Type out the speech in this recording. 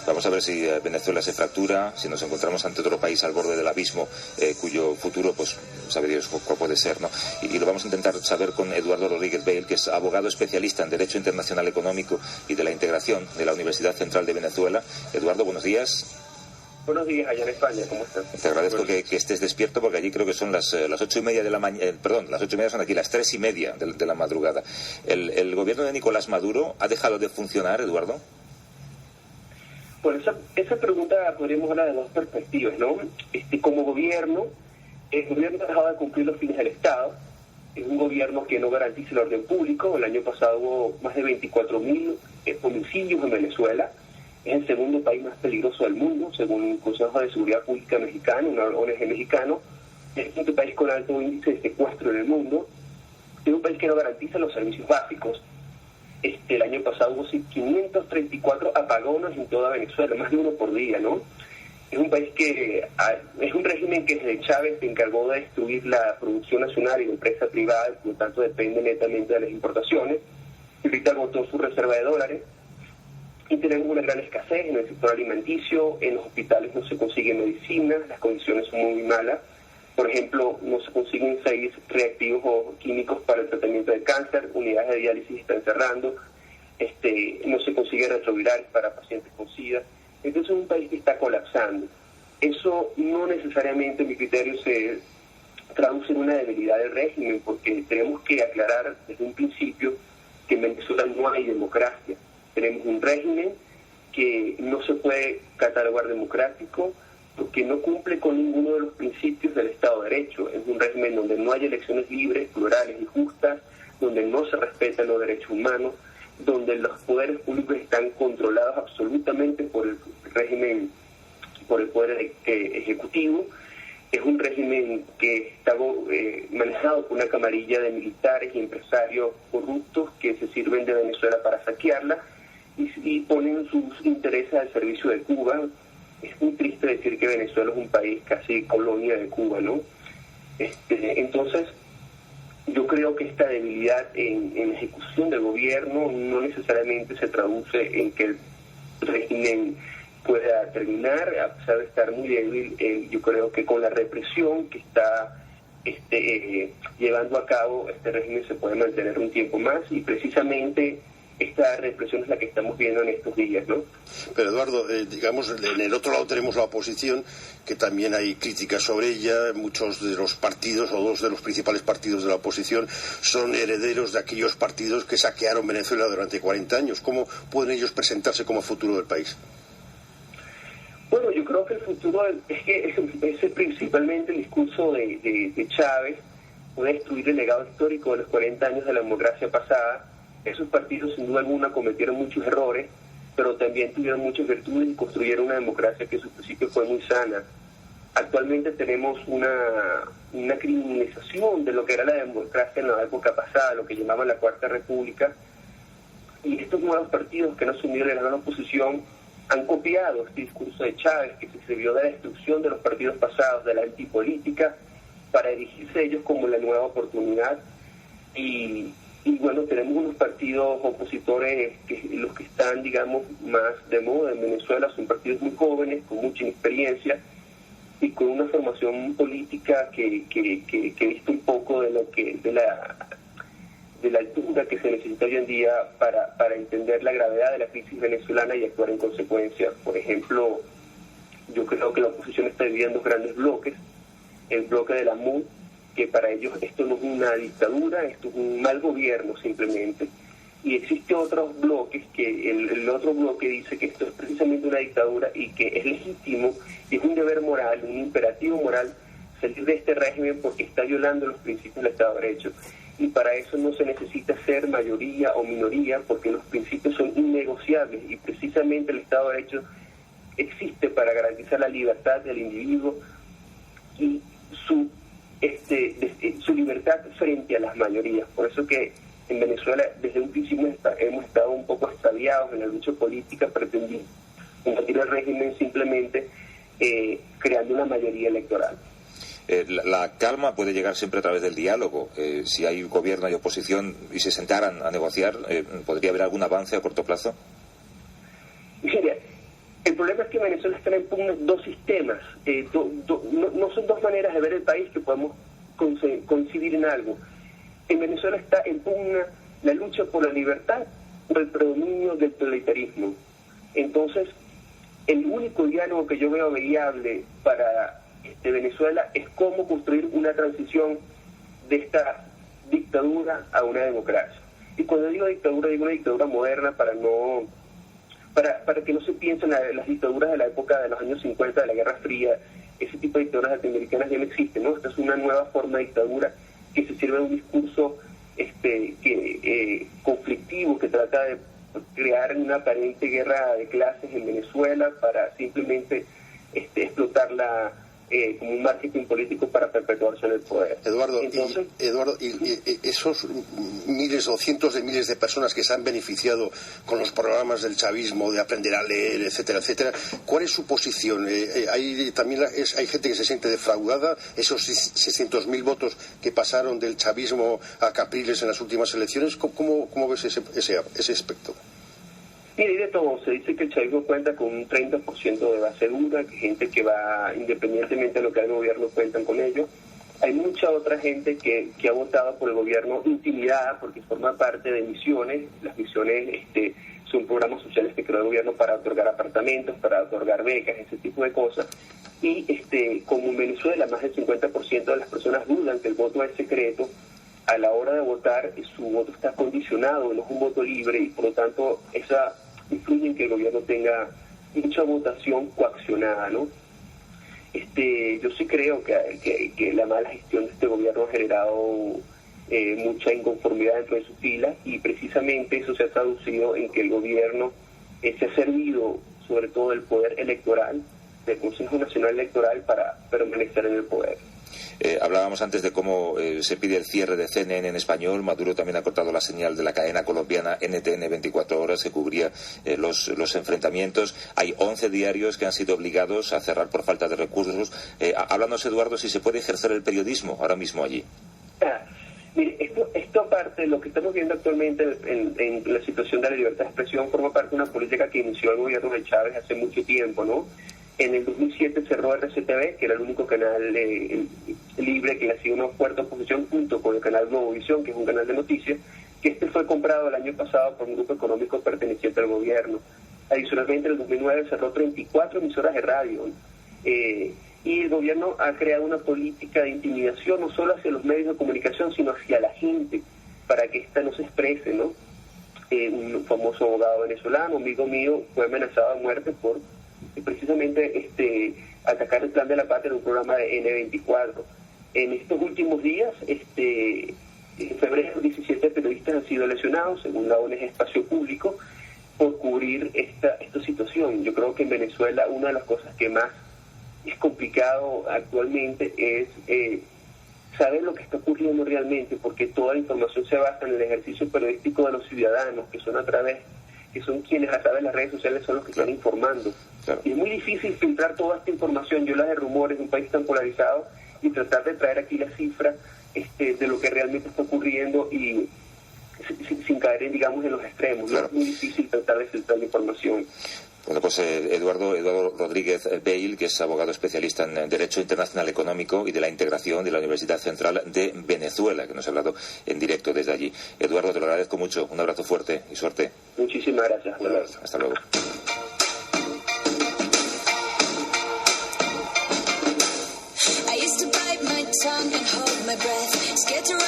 Vamos a ver si Venezuela se fractura, si nos encontramos ante otro país al borde del abismo, cuyo futuro, pues, sabe Dios cuál puede ser, ¿no? Y lo vamos a intentar saber con Eduardo Rodríguez Bale, que es abogado especialista en Derecho Internacional Económico y de la Integración de la Universidad Central de Venezuela. Eduardo, buenos días. Buenos días, allá en España, ¿cómo estás? Te agradezco que estés despierto, porque allí creo que son las 8:30 de la mañana, las 8:30 son aquí, las 3:30 de la madrugada. ¿El gobierno de Nicolás Maduro ha dejado de funcionar, Eduardo? Bueno, esa pregunta podríamos hablar de dos perspectivas, ¿no? Como gobierno, el gobierno ha dejado de cumplir los fines del Estado. Es un gobierno que no garantiza el orden público. El año pasado hubo más de 24.000 homicidios en Venezuela. Es el segundo país más peligroso del mundo, según el Consejo de Seguridad Pública Mexicano, una ONG mexicano. Es el quinto país con alto índice de secuestro en el mundo. Es un país que no garantiza los servicios básicos. El año pasado hubo 534 apagones en toda Venezuela, más de uno por día, ¿no? Es un país es un régimen que desde Chávez se encargó de destruir la producción nacional y la empresa privada, y por lo tanto depende netamente de las importaciones. Ahorita agotó su reserva de dólares. Y tenemos una gran escasez en el sector alimenticio, en los hospitales no se consigue medicina, las condiciones son muy malas. Por ejemplo, no se consiguen 6 reactivos o químicos para el tratamiento de cáncer, unidades de diálisis están cerrando, no se consigue retrovirales para pacientes con SIDA. Entonces es un país que está colapsando. Eso no necesariamente, en mi criterio, se traduce en una debilidad del régimen, porque tenemos que aclarar desde un principio que en Venezuela no hay democracia. Tenemos un régimen que no se puede catalogar democrático porque no cumple con ninguno de los principios del Estado de Derecho. Es un régimen donde no hay elecciones libres, plurales y justas, donde no se respetan los derechos humanos, donde los poderes públicos están controlados absolutamente por el régimen, por el poder ejecutivo. Es un régimen que está manejado por una camarilla de militares y empresarios corruptos que se sirven de Venezuela para saquearla y ponen sus intereses al servicio de Cuba. Es muy triste decir que Venezuela es un país casi colonia de Cuba, ¿no? Entonces, yo creo que esta debilidad en la ejecución del gobierno no necesariamente se traduce en que el régimen pueda terminar, a pesar de estar muy débil. Yo creo que con la represión que está llevando a cabo este régimen se puede mantener un tiempo más, y precisamente esta represión es la que estamos viendo en estos días, ¿no? Pero Eduardo, digamos, en el otro lado tenemos la oposición, que también hay críticas sobre ella. Muchos de los partidos, o dos de los principales partidos de la oposición, son herederos de aquellos partidos que saquearon Venezuela durante 40 años. ¿Cómo pueden ellos presentarse como futuro del país? Bueno, yo creo que el futuro es que ese principalmente el discurso de Chávez puede destruir el legado histórico de los 40 años de la democracia pasada. Esos partidos sin duda alguna cometieron muchos errores, pero también tuvieron muchas virtudes y construyeron una democracia que en su principio fue muy sana. Actualmente tenemos una criminalización de lo que era la democracia en la época pasada, lo que llamaban la Cuarta República, y estos nuevos partidos que han asumido la gran oposición han copiado este discurso de Chávez, que se sirvió de la destrucción de los partidos pasados, de la antipolítica, para erigirse ellos como la nueva oportunidad. Y bueno, tenemos unos partidos opositores los que están, digamos, más de moda en Venezuela, son partidos muy jóvenes, con mucha inexperiencia y con una formación política que dista un poco de lo que de la altura que se necesita hoy en día para entender la gravedad de la crisis venezolana y actuar en consecuencia. Por ejemplo, yo creo que la oposición está dividida en dos grandes bloques: el bloque de la MUD, que para ellos esto no es una dictadura, esto es un mal gobierno simplemente, y existe otros bloques, que el otro bloque dice que esto es precisamente una dictadura y que es legítimo y es un deber moral, un imperativo moral salir de este régimen porque está violando los principios del Estado de Derecho, y para eso no se necesita ser mayoría o minoría, porque los principios son innegociables y precisamente el Estado de Derecho existe para garantizar la libertad del individuo y su libertad frente a las mayorías. Por eso que en Venezuela desde un principio hemos estado un poco extraviados en la lucha política, pretendiendo combatir el régimen simplemente creando una mayoría electoral. La calma puede llegar siempre a través del diálogo. Si hay gobierno y oposición y se sentaran a negociar, ¿podría haber algún avance a corto plazo? Mira, El problema es que Venezuela está en pugna dos sistemas, no son dos maneras de ver el país que podemos coincidir en algo. En Venezuela está en pugna la lucha por la libertad o el predominio del totalitarismo. Entonces, el único diálogo que yo veo viable para Venezuela es cómo construir una transición de esta dictadura a una democracia. Y cuando digo dictadura, digo una dictadura moderna para que no se piensen las dictaduras de la época de los años 50, de la Guerra Fría. Ese tipo de dictaduras latinoamericanas ya no existen, ¿no? Esta es una nueva forma de dictadura que se sirve de un discurso conflictivo, que trata de crear una aparente guerra de clases en Venezuela para simplemente explotarla como un marketing político para perpetuarse en el poder. Eduardo, y esos miles o cientos de miles de personas que se han beneficiado con los programas del chavismo, de aprender a leer, etcétera, etcétera, ¿cuál es su posición? Hay gente que se siente defraudada. Esos 600.000 votos que pasaron del chavismo a Capriles en las últimas elecciones, ¿cómo ves ese aspecto? Mira, y de todo, se dice que el chavismo cuenta con un 30% de base dura, que gente que va, independientemente de lo que haga el gobierno, cuentan con ello. Hay mucha otra gente que ha votado por el gobierno intimidada porque forma parte de misiones. Las misiones son programas sociales que creó el gobierno para otorgar apartamentos, para otorgar becas, ese tipo de cosas. Y como en Venezuela más del 50% de las personas dudan que el voto es secreto, a la hora de votar su voto está condicionado, no es un voto libre, y por lo tanto esa influye en que el gobierno tenga mucha votación coaccionada, ¿no? Yo sí creo que la mala gestión de este gobierno ha generado mucha inconformidad dentro de sus filas, y precisamente eso se ha traducido en que el gobierno se ha servido sobre todo del poder electoral, del Consejo Nacional Electoral, para permanecer en el poder. Hablábamos antes de cómo se pide el cierre de CNN en español. Maduro también ha cortado la señal de la cadena colombiana NTN 24 horas que cubría los enfrentamientos. Hay 11 diarios que han sido obligados a cerrar por falta de recursos. Háblanos, Eduardo, si se puede ejercer el periodismo ahora mismo allí. Mire, esto aparte de lo que estamos viendo actualmente en la situación de la libertad de expresión, forma parte de una política que inició el gobierno de Chávez hace mucho tiempo, ¿no? En el 2007 cerró RCTV, que era el único canal libre que le hacía una fuerte oposición, junto con el canal Globovisión, que es un canal de noticias, que fue comprado el año pasado por un grupo económico perteneciente al gobierno. Adicionalmente, en el 2009 cerró 34 emisoras de radio, y el gobierno ha creado una política de intimidación no solo hacia los medios de comunicación, sino hacia la gente, para que ésta no se exprese, ¿no? Un famoso abogado venezolano, amigo mío, fue amenazado de muerte por precisamente atacar el Plan de la Patria en un programa de N24. En estos últimos días, en febrero, 17 periodistas han sido lesionados, según la ONG Espacio Público, por cubrir esta situación. Yo creo que en Venezuela una de las cosas que más es complicado actualmente es saber lo que está ocurriendo realmente, porque toda la información se basa en el ejercicio periodístico de los ciudadanos, que son quienes a través de las redes sociales son los que están informando. Claro. Y es muy difícil filtrar toda esta información, yo la de rumores de un país tan polarizado, y tratar de traer aquí la cifra de lo que realmente está ocurriendo, y sin caer en los extremos. Claro. ¿No? Es muy difícil tratar de filtrar la información. Bueno, pues Eduardo Rodríguez Bale, que es abogado especialista en Derecho Internacional Económico y de la Integración de la Universidad Central de Venezuela, que nos ha hablado en directo desde allí. Eduardo, te lo agradezco mucho. Un abrazo fuerte y suerte. Muchísimas gracias. Hasta luego. I used to bite my tongue and hold my breath, scared to